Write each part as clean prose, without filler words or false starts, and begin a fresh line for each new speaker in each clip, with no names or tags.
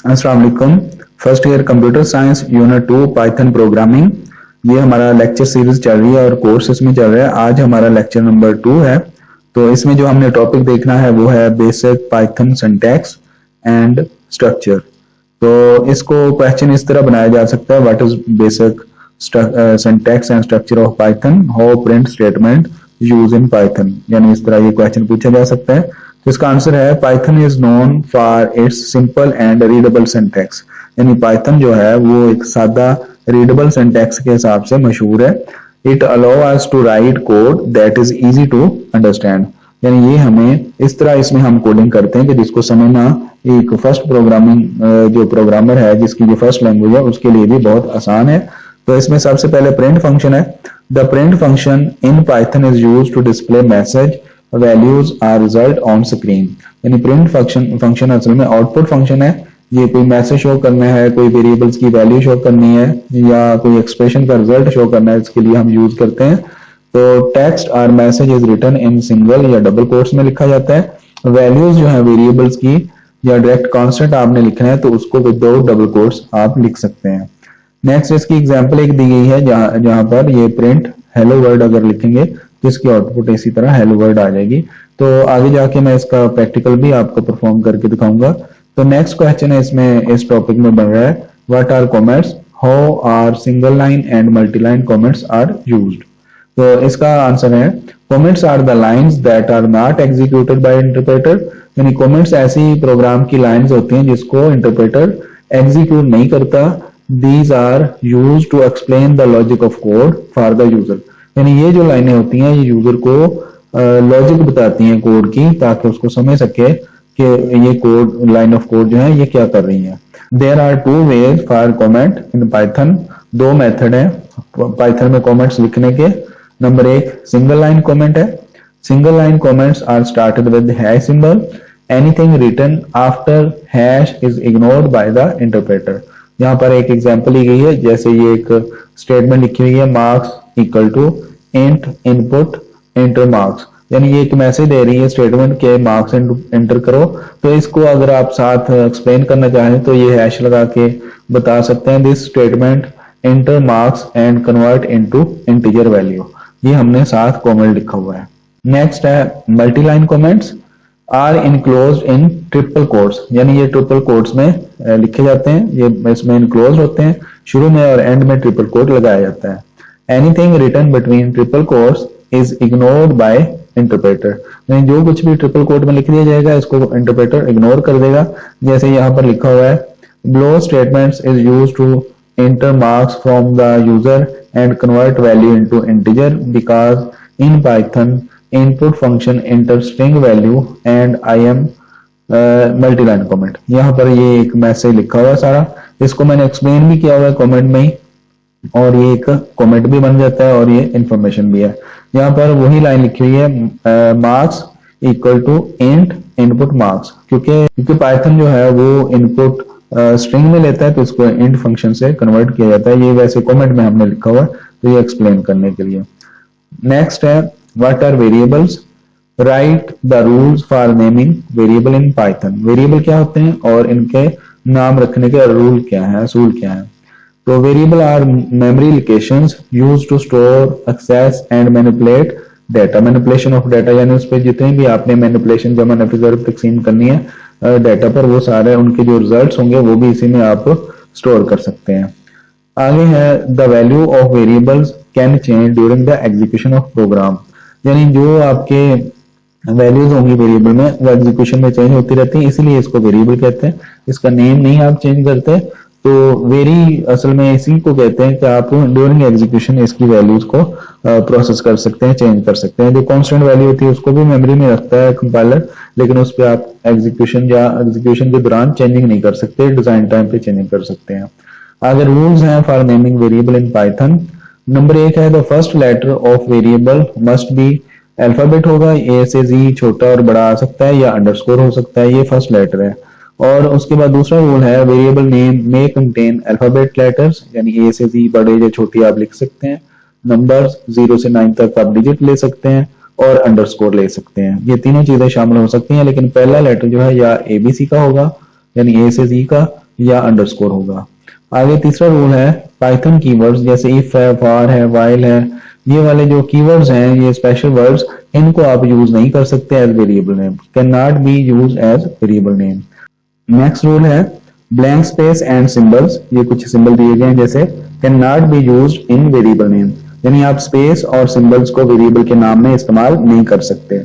अस्सलाम वालेकुम। First year computer science unit 2 Python programming, ये हमारा लेक्चर सीरीज चल रही है और कोर्स इसमें चल रहा है। आज हमारा लेक्चर नंबर 2 है। तो इसमें जो हमने टॉपिक देखना है वो है basic Python syntax and structure. तो इसको क्वेश्चन इस तरह बनाया जा सकता है, what is basic syntax and structure of Python, how print statement use in Python, यानी इस तरह ये क्वेश्चन पूछा जा सकता है। तो इसका आंसर है Python is known for its simple and readable syntax, यानी पाइथन जो है वो एक सादा रीडेबल सिंटैक्स के हिसाब से मशहूर है। It allow us to write code that is easy to understand, यानी ये हमें इस तरह इसमें हम कोडिंग करते हैं कि जिसको समझना एक फर्स्ट प्रोग्रामिंग जो प्रोग्रामर है जिसकी जो फर्स्ट लैंग्वेज है उसके लिए भी बहुत आसान है। तो इसमें सबसे पहले प्रिंट फंक्शन है। The print function in Python is used to display message values or result on screen, यानी प्रिंट फंक्शन असल में आउटपुट फंक्शन है। ये कोई मैसेज शो करना है, कोई वेरिएबल्स की वैल्यू शो करनी है या कोई एक्सप्रेशन का रिजल्ट शो करना है, इसके लिए हम यूज करते हैं। तो टेक्स्ट और message is written in single या डबल कोट्स में लिखा जाता है। वैल्यूज जो है वेरिएबल्स की या डायरेक्ट कांस्टेंट आपने लिखना है तो उसको विदाउट डबल कोट्स आप लिख सकते हैं। नेक्स्ट इसकी एग्जांपल एक दी गई है जहां पर ये प्रिंट हेलो वर्ड अगर लिखेंगे तो इसकी आउटपुट इसी तरह हेलो वर्ड आ जाएगी। तो आगे जाके मैं इसका प्रैक्टिकल भी आपको परफॉर्म करके दिखाऊंगा। तो नेक्स्ट क्वेश्चन है इसमें इस टॉपिक में बन रहा है, what are comments, how are single line and multi line comments are used. तो इसका आंसर है comments are the lines that are not executed by interpreter, यानी कमेंट्स ऐसी प्रोग्राम की लाइंस होती हैं जिसको इंटरप्रेटर एग्जीक्यूट नहीं करता। These are used to explain the logic of code for the user, यानी ये जो लाइनें होती हैं ये यूजर को लॉजिक बताती हैं कोड की ताकि उसको समझ सके कि ये कोड लाइन ऑफ कोड जो है ये क्या कर रही है। There are two ways for comment in Python, दो मेथड हैं पाइथन में कमेंट्स लिखने के। नंबर एक सिंगल लाइन कमेंट है। Single line comments are started with hash symbol, anything written after hash is ignored by the interpreter. यहाँ पर एक एग्जांपल ली गई है, जैसे ये एक स्टेटमेंट लिखी हुई है marks equal to int input enter marks, यानी ये एक मैसेज दे रही है स्टेटमेंट के मार्क्स एंटर करो। तो इसको अगर आप साथ एक्सप्लेन करना चाहें तो ये हैश लगा के बता सकते हैं, this statement enter marks and convert into integer value, ये हमने साथ कमेंट लिखा हुआ है। नेक्स्ट है multi line comments are enclosed in triple quotes, यानी ये ट्रिपल कोट्स में लिखे जाते हैं, ये इसमें इनक्लोज होते हैं, शुरू में और एंड में ट्रिपल कोट लगाया जाता है। Anything written between triple quotes is ignored by interpreter, यानी जो कुछ भी ट्रिपल कोट में लिख दिया जाएगा इसको इंटरप्रेटर इग्नोर कर देगा। जैसे यहाँ पर लिखा हुआ है below statements is used to enter marks from the user and convert value into integer because in Python input function enters string value and I am multi line comment. यहाँ पर ये एक मैसेज लिखा हुआ है सारा, इसको मैंने एक्सप्लेन भी किया हुआ है कमेंट में ही, और ये एक कमेंट भी बन जाता है और ये इंफॉर्मेशन भी है। यहाँ पर वही लाइन लिखी हुई है marks equal to int input marks, क्योंकि पाइथन जो है वो इनपुट स्ट्रिंग में लेता है तो इसको इंट फंक्शन से कन्वर्ट किया जाता है। ये वैसे कमेंट में हमने लिखा हुआ है तो ये एक्सप्लेन करने के लिए। नेक्स्ट है what are variables, write the rules for naming variable in Python. Variable क्या होते हैं और इनके नाम रखने के रूल क्या है, असूल क्या है। तो variable are memory locations used to store, access and manipulate data. Manipulation of data, यानी उस पर जितने भी आपने मैनिपुलेशन जमा नफी ज़रूर तकसीम करनी है डाटा पर, वो सारे उनके जो रिजल्ट्स होंगे वो भी इसी में आप स्टोर कर सकते हैं। आगे है the value of variables can change during the execution of program, यानी जो आपके वैल्यूज होंगी वेरिएबल में वो एग्जीक्यूशन में चेंज होती रहती है, इसीलिए इसको वेरिएबल कहते हैं। इसका नेम नहीं आप चेंज करते। तो वेरी असल में इसी को कहते हैं कि आप ड्यूरिंग एग्जीक्यूशन इसकी वैल्यूज को प्रोसेस कर सकते हैं, चेंज कर सकते हैं। जो कांस्टेंट वैल्यू होती है उसको भी मेमोरी में रखता है कंपाइलर, लेकिन उस पर आप एग्जीक्यूशन के दौरान चेंजिंग नहीं कर सकते, डिजाइन टाइम पे चेंजिंग कर सकते हैं। अगर रूल्स हैं for naming variable in Python, नंबर एक है the first letter of variable must be, alphabet होगा, ए से जी छोटा और बड़ा आ सकता है या अंडरस्कोर हो सकता है, ये फर्स्ट लेटर है। और उसके बाद दूसरा रूल है वेरिएबल नेम में कंटेन अल्फाबेट लेटर्स, यानी ए से जी बड़े या छोटी आप लिख सकते हैं। नंबर्स 0 से 9 तक आप डिजिट ले सकते हैं और अंडरस्कोर ले सकते हैं, ये तीनों चीजें शामिल हो सकती हैं। लेकिन पहला लेटर जो है या एबीसी का होगा यानी ए से जी का, या अंडरस्कोर होगा। आगे तीसरा रूल है पाइथन कीवर्ड्स, जैसे इफ है, फॉर है, व्हाइल है, ये वाले जो कीवर्ड्स हैं, ये स्पेशल वर्ड्स, इनको आप यूज नहीं कर सकते as variable name, can not be use as variable name. Next rule है ब्लैंक स्पेस एंड सिंबल्स, ये कुछ सिंबल दिए गए हैं जैसे can not be used in variable name, यानी आप स्पेस और सिंबल्स को वेरिएबल के नाम में इस्तेमाल नहीं कर सकते।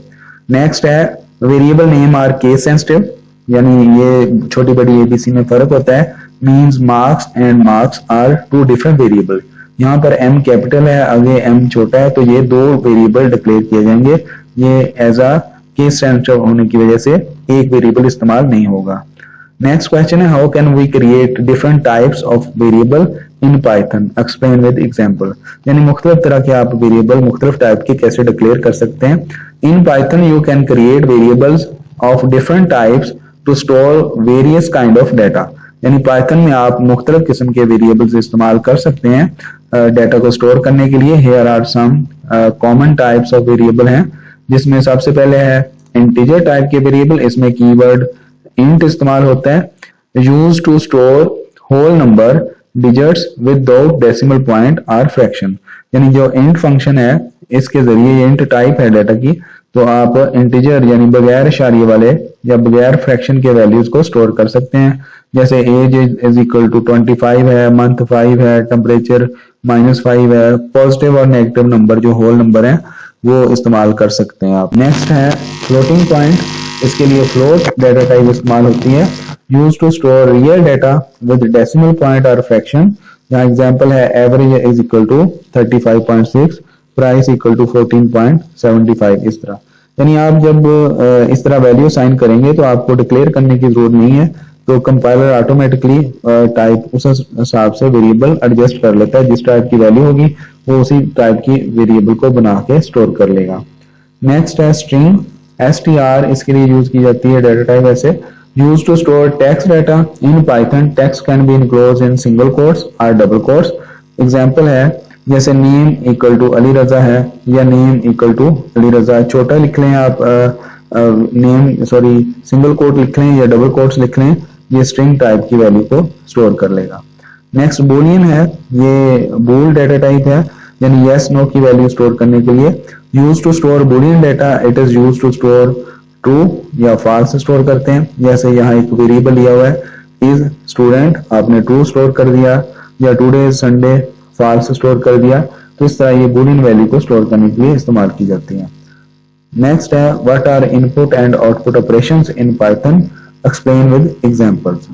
नेक्स्ट है variable name are case sensitive, यानी ये छोटी बड़ी एबीसी में फर्क होता है। Means marks and marks are two different variable, यहाँ पर m कैपिटल है, आगे m छोटा है, तो ये दो वेरिएबल डिक्लेयर किए जाएंगे। ये एज अ केस सेंसिटिव होने की वजह से एक वेरिएबल इस्तेमाल नहीं होगा। नेक्स्ट क्वेश्चन है how can we create different types of variable in Python, explain with example, यानी मुख्तलिफ तरह के आप वेरिएबल मुख्तलिफ टाइप के कैसे डिक्लेयर कर सकते हैं। In Python you can create variables of different types to store various kind of data, यानी पाइथन में आप मुख्तलिफ किस्म के वेरिएबल्स इस्तेमाल कर सकते हैं डाटा को स्टोर करने के लिए। Here are some common types of variable हैं, जिसमें सबसे पहले है इंटीजर टाइप के वेरिएबल, इसमें कीवर्ड इंट इस्तेमाल होता है। Use to store whole number digits without decimal point or fraction, यानी जो इंट फंक्शन है इसके जरिए, ये इंट टाइप है डाटा की, तो आप इंटीजर यानी बगैर इशारिये वाले या बगैर फ्रैक्शन के वैल्यूज को स्टोर कर सकते हैं। जैसे एज इज इक्वल टू 25 है, मंथ 5 है, टेम्परेचर -5 है, पॉजिटिव और नेगेटिव नंबर जो होल नंबर है वो इस्तेमाल कर सकते हैं आप। नेक्स्ट है फ्लोटिंग पॉइंट, इसके लिए फ्लोट डाटा टाइप इस्तेमाल होती है। Use to store real data with decimal point और फ्रैक्शन, यहाँ एग्जांपल है average is equal to 35.6, price equal to 14.75, इस तरह। यानी आप जब इस तरह वैल्यू साइन करेंगे तो आपको डिक्लेयर करने की जरूरत नहीं है, तो कंपाइलर ऑटोमेटिकली टाइप उस हिसाब से वेरिएबल एडजस्ट कर लेता है, जिस टाइप की वैल्यू होगी वो उसी टाइप की वेरिएबल को बना के स्टोर कर लेगा। नेक्स्ट है स्ट्रिंग, str इसके लिए यूज की जाती है डाटा टाइप ऐसे। Use to store text data in Python, text can be enclosed in single quotes और डबल कोट्स। एग्जांपल है जैसे name equal to Ali Raza है, या name equal to Ali Raza, छोटा लिख लें आप, नेम सॉरी सिंगल कोट लिख लें या डबल कोट्स लिख लें, ये स्ट्रिंग टाइप की वैल्यू को स्टोर कर लेगा। नेक्स्ट बूलियन है, ये बूल डाटा टाइप है, यानी यस नो की वैल्यू स्टोर करने के लिए। Use to store Boolean data, it is use to store true या फॉल्स स्टोर करते हैं। जैसे यहाँ एक वेरिएबल लिया हुआ है इज स्टूडेंट, आपने ट्रू स्टोर कर दिया, या today is Sunday false store कर दिया, तो इस तरह ये बूलियन वैल्यू को स्टोर करने के लिए इस्तेमाल की जाती है। नेक्स्ट है what are input and output operations in Python, explain with examples.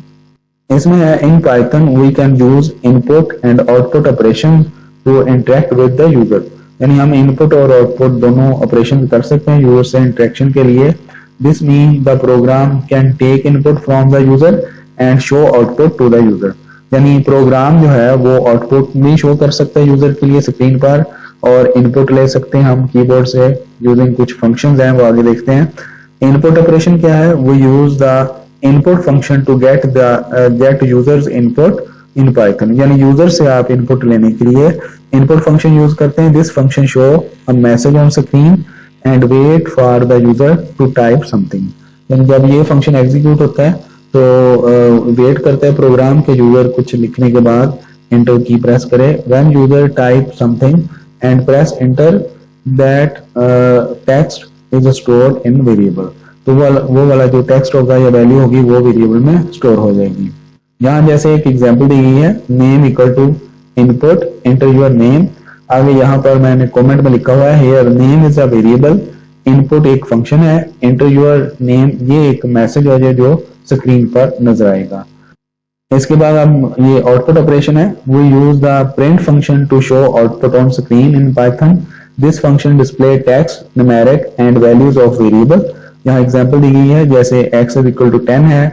इसमें है in Python we can use input and output operation to interact with the user, यानी हम इनपुट और आउटपुट दोनों ऑपरेशन कर सकते हैं यूजर से इंटरेक्शन के लिए। This mean the program can take input from the user and show output to the user, यानी प्रोग्राम जो है वो आउटपुट भी शो कर सकता है यूजर के लिए स्क्रीन पर, और इनपुट ले सकते हैं हम कीबोर्ड से यूजिंग कुछ फंक्शंस हैं, वो आगे देखते हैं। इनपुट ऑपरेशन क्या है, वो use the input function to get users input in Python, यानी यूजर से आप इनपुट लेने के लिए इनपुट फंक्शन यूज करते हैं। This function show a message on screen and wait for the user to type something, यानी जब ये फंक्शन एग्जीक्यूट होता है तो वेट करता है प्रोग्राम के यूजर कुछ लिखने के बाद एंटर की प्रेस करे। When user type something and press enter that text is stored in variable, तो वो वाला जो टेक्स्ट होगा या वैल्यू होगी वो वेरिएबल में स्टोर हो जाएगी। यहाँ जैसे एक एग्जांपल दी गई है, name equal to input enter your name, आगे यहाँ पर मैंने कमेंट में लिखा हुआ है here name is a variable, input एक फंक्शन है, एंटर योर नेम ये एक मैसेज है जो स्क्रीन पर नजर आएगा। इसके बाद अब ये आउटपुट ऑपरेशन है, we use the print function to show output on screen in Python. This function display text, numeric and values of variable. यहाँ एग्जांपल दी गई है जैसे x इज इक्वल टू 10 है,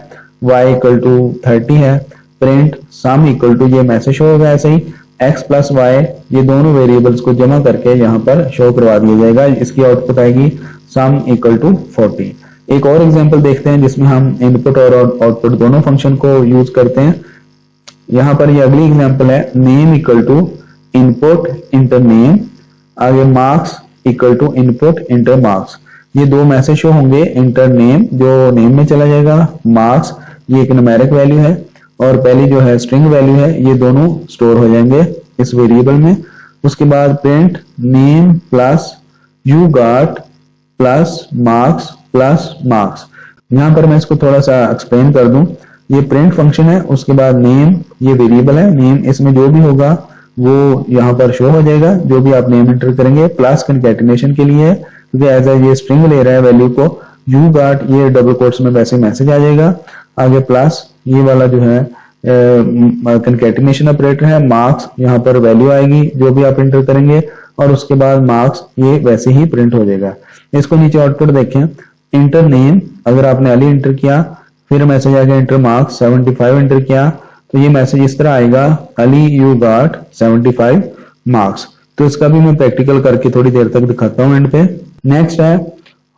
y इक्वल टू 30 है, print sum equal to ये message होगा ऐसे ही x प्लस y, ये दोनों वेरिएबल्स को जमा करके यहाँ पर शो करवा दिया जाएगा, इसकी आउटपुट आएगी सम इक्वल टू 40। एक और एग्जांपल देखते हैं जिसमें हम इनपुट और आउटपुट दोनों फंक्शन को यूज करते हैं। यहाँ पर ये अगली एग्जांपल है, name equal to input enter name, आगे marks equal to input enter marks, ये दो मैसेज शो होंगे। इंटर नेम जो नेम में चला जाएगा, मार्क्स ये एक न्यूमेरिक वैल्यू है, और पहली जो है स्ट्रिंग वैल्यू है, ये दोनों स्टोर हो जाएंगे इस वेरिएबल में। उसके बाद print name plus you got plus marks. यहाँ पर मैं इसको थोड़ा सा एक्सप्लेन कर दूं। ये प्रिंट फंक्शन है, उसके बाद नेम, ये वेरिएबल है नेम, इसमें जो भी होगा वो यहाँ पर शो हो जाएगा, जो भी आप नेम एंटर करेंगे। प्लस कंकैटिनेशन के लिए है, क्योंकि एज ये स्ट्रिंग ले रहा है वैल्यू को। यू गॉट, ये डबल कोट्स में वैसे मैसेज आ जाएगा। आगे प्लस ये वाला जो है कंकैटिनेशन ऑपरेटर है। मार्क्स, यहाँ पर वैल्यू आएगी जो भी आप एंटर करेंगे, और उसके बाद मार्क्स ये वैसे ही प्रिंट हो जाएगा। इसको नीचे आउटपुट देखें, इंटर नेम, अगर आपने अली एंटर किया, फिर मैसेज आ गया इंटर मार्क्स 75 एंटर किया, तो ये मैसेज इस तरह आएगा, अली यू गॉट 75 मार्क्स। तो इसका भी मैं प्रैक्टिकल करके थोड़ी देर तक दिखाता हूँ एंड पे। नेक्स्ट है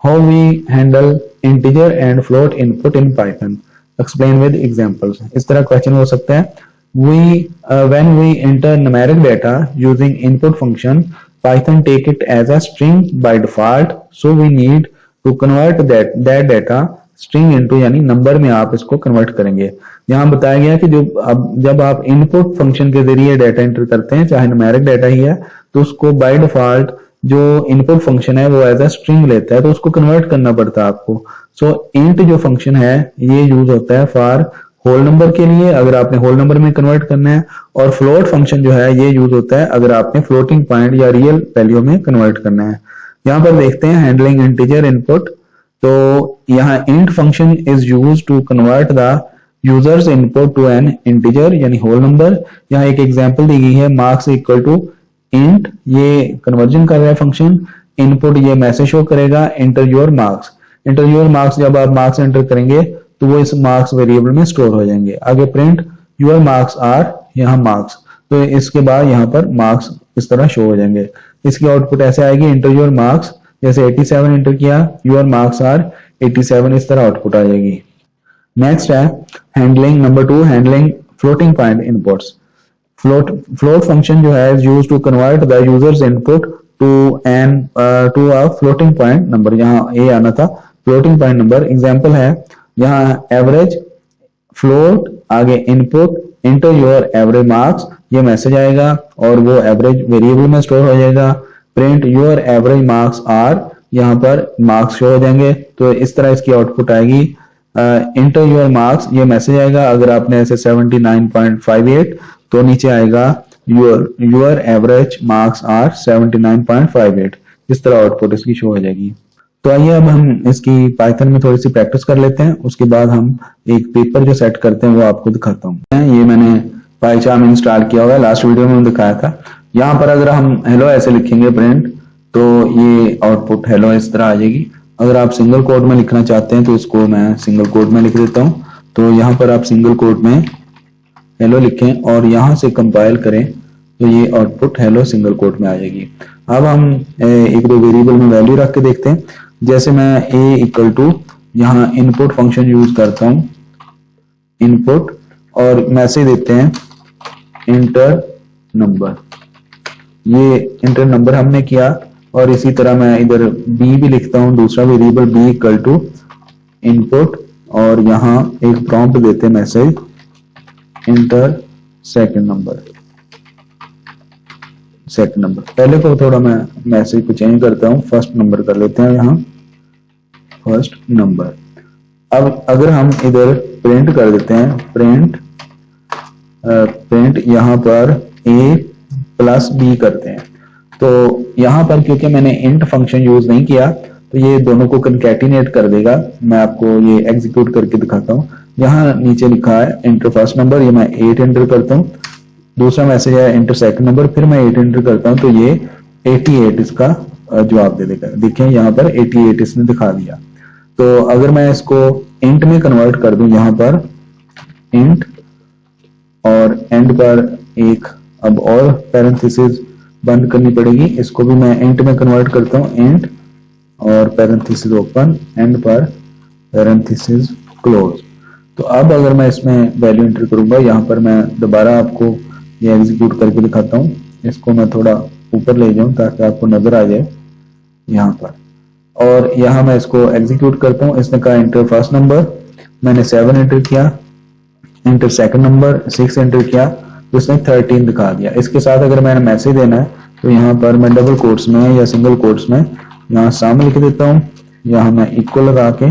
how we handle integer and float input in Python, explain with examples. इस तरह क्वेश्चन हो सकता है, when we enter numeric data using input function, Python take it as a string by default, so we need to convert that data string into, यानी number में आप इसको convert करेंगे। यहाँ बताया गया कि जब आप इनपुट फंक्शन के जरिए डाटा एंटर करते हैं, चाहे न्यूमेरिक डाटा ही है, तो उसको बाय डिफॉल्ट जो इनपुट फंक्शन है वो एज अ स्ट्रिंग लेता है, तो उसको कन्वर्ट करना पड़ता है आपको। सो इंट जो फंक्शन है ये यूज होता है फॉर होल नंबर के लिए, अगर आपने होल नंबर में कन्वर्ट करना है, और फ्लोट फंक्शन जो है ये यूज होता है अगर आपने फ्लोटिंग पॉइंट या रियल वैल्यू में कन्वर्ट करना है। यहाँ पर देखते हैं हैंडलिंग इंटीजर इनपुट। तो यहाँ int function is use to convert the users input to an integer, यानी होल नंबर। यहाँ एक एग्जांपल दी गई है, मार्क्स इक्वल टू इंट, ये कन्वर्जन कर रहा है फंक्शन। इनपुट ये मैसेज शो करेगा, enter your marks. Enter your marks, जब आप मार्क्स एंटर करेंगे तो वो इस मार्क्स वेरिएबल में स्टोर हो जाएंगे। आगे प्रिंट योर मार्क्स आर, यहाँ मार्क्स, तो इसके बाद यहाँ पर मार्क्स इस तरह शो हो जाएंगे। इसकी आउटपुट ऐसे आएगी, एंटर योर मार्क्स, जैसे 87 एंटर किया, योर मार्क्स आर 87, इस तरह आउटपुट आ जाएगी। नेक्स्ट है handling number 2, handling floating point inputs. Float function जो है use to convert the users input to a floating point number, यहाँ ए आना था, फ्लोटिंग पॉइंट नंबर। एग्जांपल है यहाँ एवरेज फ्लोट, आगे input enter your average marks, ये मैसेज आएगा और वो एवरेज वेरिएबल में स्टोर हो जाएगा। Print your average marks are, यहाँ पर मार्क्स शो हो जाएंगे, तो इस तरह इसकी आउटपुट आएगी। इंटर योर मार्क्स, ये मैसेज आएगा, अगर आपने ऐसे 79.58 तो नीचे आएगा योर एवरेज मार्क्स आर 79.58, इस तरह आउटपुट इसकी शो हो जाएगी। तो आइए अब हम इसकी पाइथन में थोड़ी सी प्रैक्टिस कर लेते हैं, उसके बाद हम एक पेपर जो सेट करते हैं वो आपको दिखाता हूँ। ये मैंने पाइचार्म इंस्टॉल किया हुआ है, लास्ट वीडियो में दिखाया था। यहाँ पर अगर हम हेलो ऐसे लिखेंगे प्रिंट, तो ये आउटपुट हेलो इस तरह आ जाएगी। अगर आप सिंगल कोड में लिखना चाहते हैं तो इसको मैं सिंगल कोड में लिख देता हूँ। तो यहाँ पर आप सिंगल कोड में हेलो लिखें और यहाँ से कंपाइल करें, तो ये आउटपुट हेलो सिंगल कोड में आ जाएगी। अब हम एक दो वेरिएबल में वैल्यू रख के देखते हैं। जैसे मैं a इक्वल टू यहाँ इनपुट फंक्शन यूज करता हूँ, इनपुट, और मैसेज देते हैं इंटर नंबर। ये इंटर नंबर हमने किया, और इसी तरह मैं इधर b भी लिखता हूँ, दूसरा variable b equal to input, और यहाँ एक प्रॉम्प्ट देते हैं मैसेज इंटर सेकंड नंबर। पहले को थोड़ा मैं मैसेज को चेंज करता हूँ, फर्स्ट नंबर कर लेते हैं यहाँ, फर्स्ट नंबर। अब अगर हम इधर प्रिंट कर देते हैं, प्रिंट यहाँ पर a प्लस b करते हैं, तो यहाँ पर क्योंकि मैंने इंट फंक्शन यूज नहीं किया तो ये दोनों को कंकैटिनेट कर देगा। मैं आपको ये एग्जीक्यूट करके दिखाता हूँ। यहाँ नीचे लिखा है इंटर फर्स्ट नंबर, ये मैं 8 एंटर करता हूँ। दूसरा मैसेज है इंटर सेकंड नंबर, फिर मैं 8 एंटर करता हूँ, तो ये 88 इसका जवाब दे देगा। देखें यहाँ पर 88 इसने दिखा दिया। तो अगर मैं इसको इंट में कन्वर्ट कर दूं, यहाँ पर इंट और एंड पर एक अब और पैरेंथेसिस बंद करनी पड़ेगी, इसको भी मैं इंट में कन्वर्ट करता हूँ, इंट और पैरेंथेसिस ओपन, एंड पर पैरेंथेसिस क्लोज। तो अब अगर मैं इसमें वैल्यू एंटर करूंगा, यहाँ पर मैं दोबारा आपको ये एग्जीक्यूट करके दिखाता हूँ। इसको मैं थोड़ा ऊपर ले जाऊं ताकि आपको नजर आ जाए यहाँ पर, और यहाँ मैं इसको एग्जीक्यूट करता हूँ। इसने कहा इंटर फर्स्ट नंबर, मैंने 7 एंटर किया, इंटर सेकंड नंबर 6 एंटर किया तो उसने 13 दिखा दिया। इसके साथ अगर मैंने मैसेज देना है तो यहाँ पर मैं डबल कोट्स में या सिंगल कोट्स में यहाँ साम लिख देता हूँ, यहाँ मैं इक्वल लगा के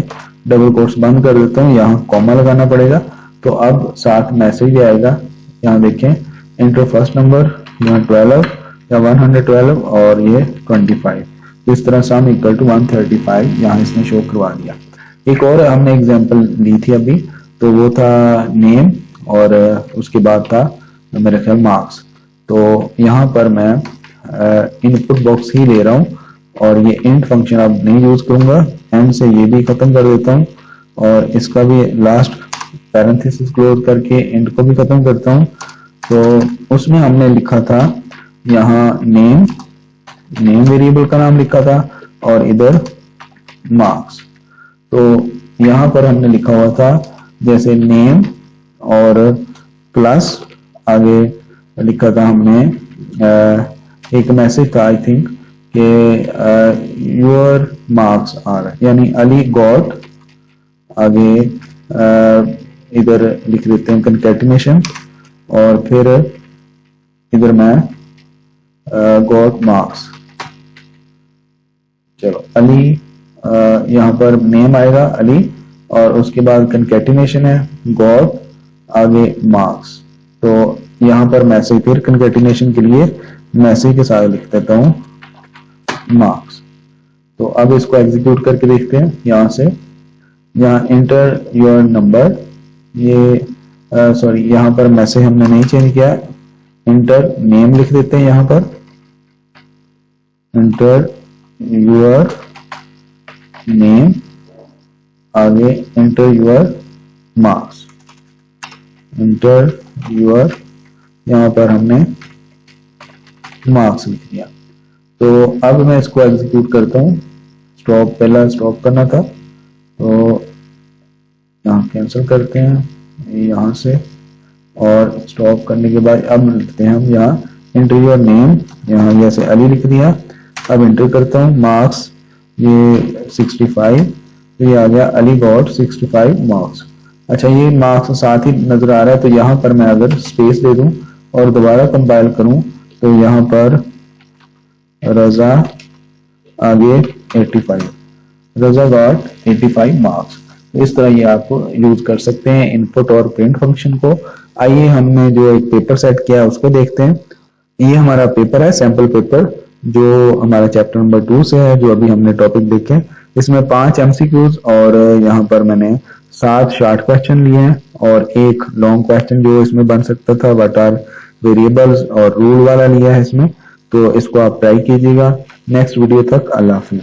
डबल कोट्स बंद कर देता हूँ, यहाँ कॉमा लगाना पड़ेगा। तो अब साथ मैसेज आएगा, यहाँ देखें इंटर फर्स्ट नंबर, यहाँ 12 या 112 और ये 25। इस तरह सम इक्वल टू 135 यहाँ इसने शो करवा दिया। एक और हमने एग्जांपल ली थी अभी, तो वो था नेम और उसके बाद था मेरे ख्याल मार्क्स। तो यहाँ पर मैं इनपुट बॉक्स ही ले रहा हूँ और ये इंट फंक्शन अब नहीं यूज करूंगा, एंड से ये भी खत्म कर देता हूँ और इसका भी लास्ट पैरेंथेसिस क्लोज करके इंट को भी खत्म करता हूँ। तो उसमें हमने लिखा था यहाँ नेम वेरिएबल का नाम लिखा था और इधर मार्क्स। तो यहाँ पर हमने लिखा हुआ था जैसे नेम और प्लस आगे लिखा था हमने एक मैसेज था आई थिंक कि योर मार्क्स आर, यानी अली गॉट, आगे इधर लिख देते हैं कंकैटिनेशन और फिर इधर मैं गॉट मार्क्स। चलो अली यहाँ पर नेम आएगा अली और उसके बाद कंकैटिनेशन है गॉट आगे मार्क्स। तो यहाँ पर मैसेज फिर कंकैटिनेशन के लिए मैसेज के साथ लिख देता हूँ मार्क्स। तो अब इसको एग्जीक्यूट करके देखते हैं यहाँ से, यहाँ इंटर योर नंबर, ये सॉरी यहाँ पर मैसेज हमने नहीं चेंज किया, इंटर नेम लिख देते हैं यहाँ पर, इंटर योर नेम आगे inter your marks, inter your यहाँ पर हमने मार्क्स लिख दिया। तो अब मैं इसको एग्जीक्यूट करता हूँ, स्टॉप पहला स्टॉप करना था तो यहाँ कैंसिल करते हैं यहाँ से और स्टॉप करने के बाद अब लिखते हैं हम यहाँ इंटर योर नेम, यहाँ जैसे अली लिख दिया। अब इंटर करता हूँ मार्क्स, ये 65, तो ये आ गया अली गॉट 65 मार्क्स। अच्छा ये मार्क्स साथ ही नजर आ रहा है, तो यहाँ पर मैं अगर स्पेस दे दूं और दोबारा कंपाइल करूं तो यहाँ पर रजा आगे 85, रजा गॉट 85 मार्क्स। इस तरह ये आप यूज कर सकते हैं इनपुट और प्रिंट फंक्शन को। आइए हमने जो एक पेपर सेट किया उसको देखते हैं। ये हमारा पेपर है, सैंपल पेपर, जो हमारा चैप्टर नंबर 2 से है, जो अभी हमने टॉपिक देखे। इसमें 5 एमसीक्यूज और यहाँ पर मैंने 7 शॉर्ट क्वेश्चन लिए हैं और एक लॉन्ग क्वेश्चन जो इसमें बन सकता था व्हाट आर वेरिएबल्स और रूल वाला लिया है इसमें। तो इसको आप ट्राई कीजिएगा। नेक्स्ट वीडियो तक अल्लाह हाफिज।